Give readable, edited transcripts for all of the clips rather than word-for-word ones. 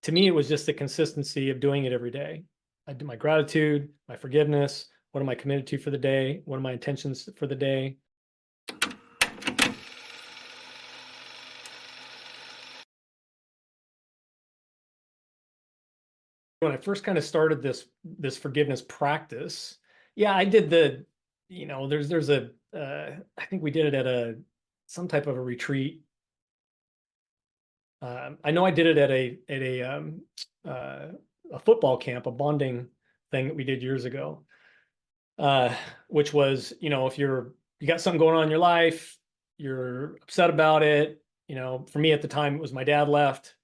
to me, it was just the consistency of doing it every day. I do my gratitude, my forgiveness. What am I committed to for the day? What are my intentions for the day? When I first kind of started this forgiveness practice, yeah, I did there's a I think we did it at some type of a retreat. I know I did it at uh, a football camp, a bonding thing that we did years ago, uh, which was, if you got something going on in your life, you're upset about it. For me at the time, it was my dad left,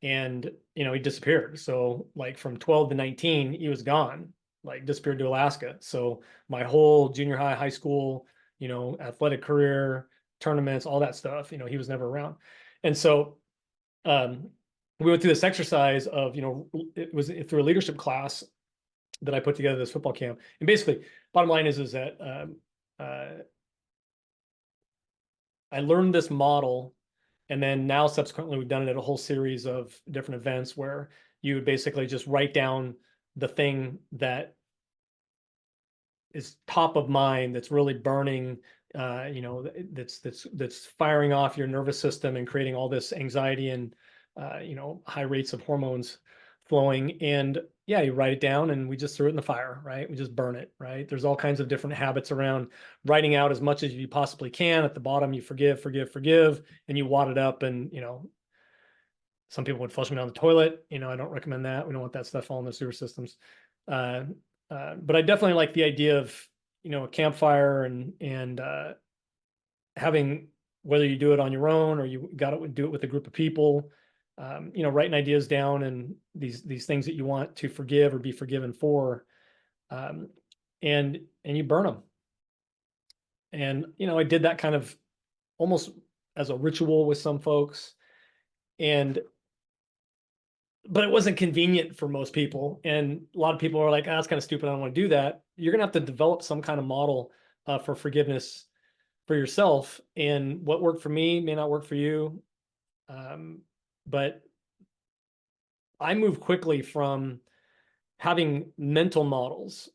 and he disappeared. So like from 12 to 19, he was gone, like disappeared to Alaska. So my whole junior high school, athletic career, tournaments, all that stuff, he was never around. And so um, we went through this exercise of, it was through a leadership class that I put together, this football camp. And basically, bottom line is that I learned this model, and then now subsequently we've done it at a whole series of different events where you would basically just write down the thing that is top of mind, that's really burning, that's firing off your nervous system and creating all this anxiety and high rates of hormones flowing. And yeah, you write it down, and we just threw it in the fire, right? We just burn it, right? There's all kinds of different habits around writing out as much as you possibly can. At the bottom, you forgive, forgive, forgive, and you wad it up. And some people would flush them down the toilet. I don't recommend that. We don't want that stuff falling in the sewer systems. Uh, but I definitely like the idea of a campfire and having, whether you do it on your own or you got to do it with a group of people, writing ideas down and these things that you want to forgive or be forgiven for, um, and you burn them. And I did that kind of almost as a ritual with some folks, but it wasn't convenient for most people. And a lot of people are like, that's kind of stupid, I don't want to do that. You're gonna have to develop some kind of model for forgiveness for yourself. And what worked for me may not work for you. But I moved quickly from having mental models,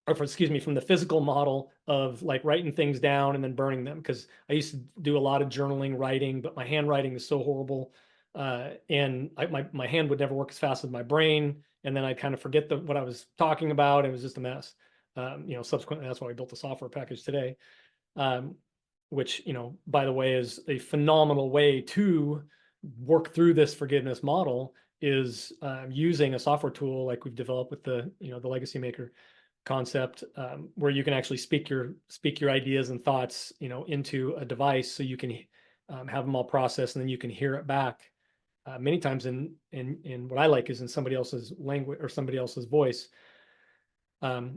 excuse me, from the physical model of like writing things down and then burning them. Because I used to do a lot of journaling, writing, but my handwriting is so horrible. And my hand would never work as fast as my brain. And then I'd kind of forget what I was talking about. It was just a mess. Subsequently, that's why we built the software package today. Which, by the way, is a phenomenal way to work through this forgiveness model, is using a software tool like we've developed with the Legacy Maker concept, where you can actually speak your ideas and thoughts, into a device, so you can have them all processed, and then you can hear it back many times in what I like is in somebody else's language or somebody else's voice. So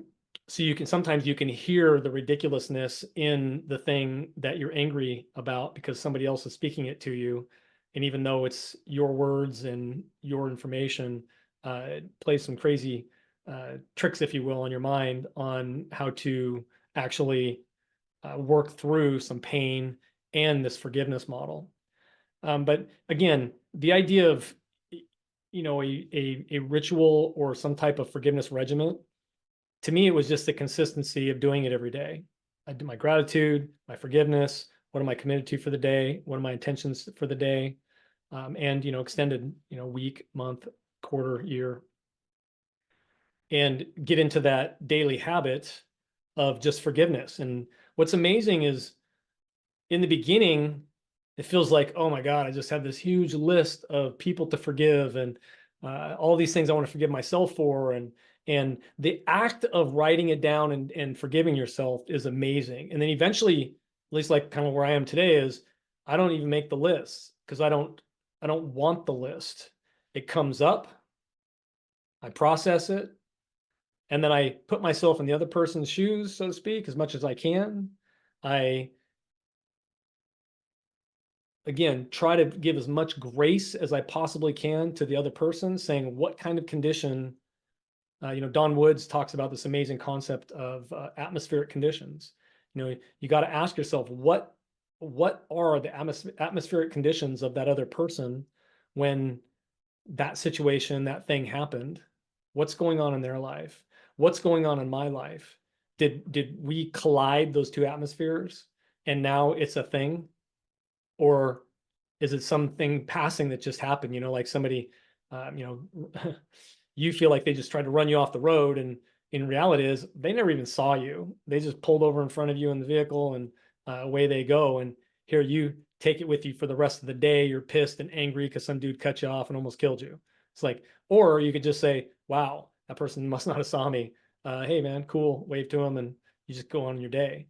sometimes you can hear the ridiculousness in the thing that you're angry about because somebody else is speaking it to you. And even though it's your words and your information, it plays some crazy tricks, if you will, on your mind on how to actually work through some pain and this forgiveness model. But again, the idea of a ritual or some type of forgiveness regimen, to me, it was just the consistency of doing it every day. I do my gratitude, my forgiveness. What am I committed to for the day? What are my intentions for the day? And extended, week, month, quarter, year, and get into that daily habit of just forgiveness. And what's amazing is, in the beginning, it feels like, oh my God, I just have this huge list of people to forgive, and all these things I want to forgive myself for. And the act of writing it down and forgiving yourself is amazing. And then eventually, at least like kind of where I am today, is I don't even make the list because I don't want the list. It comes up, I process it, and then I put myself in the other person's shoes, so to speak, as much as I can. I, again, try to give as much grace as I possibly can to the other person, saying what kind of condition. Don Woods talks about this amazing concept of atmospheric conditions. You got to ask yourself, what are the atmospheric conditions of that other person when that situation, that thing happened. What's going on in their life? What's going on in my life? Did we collide those two atmospheres and now it's a thing? Or is it something passing that just happened? Like somebody, you feel like they just tried to run you off the road, and in reality is they never even saw you. They just pulled over in front of you in the vehicle, and away they go. And here you take it with you for the rest of the day. You're pissed and angry because some dude cut you off and almost killed you. It's like, or you could just say, "Wow, that person must not have saw me. Hey man, cool." Wave to him, and you just go on your day.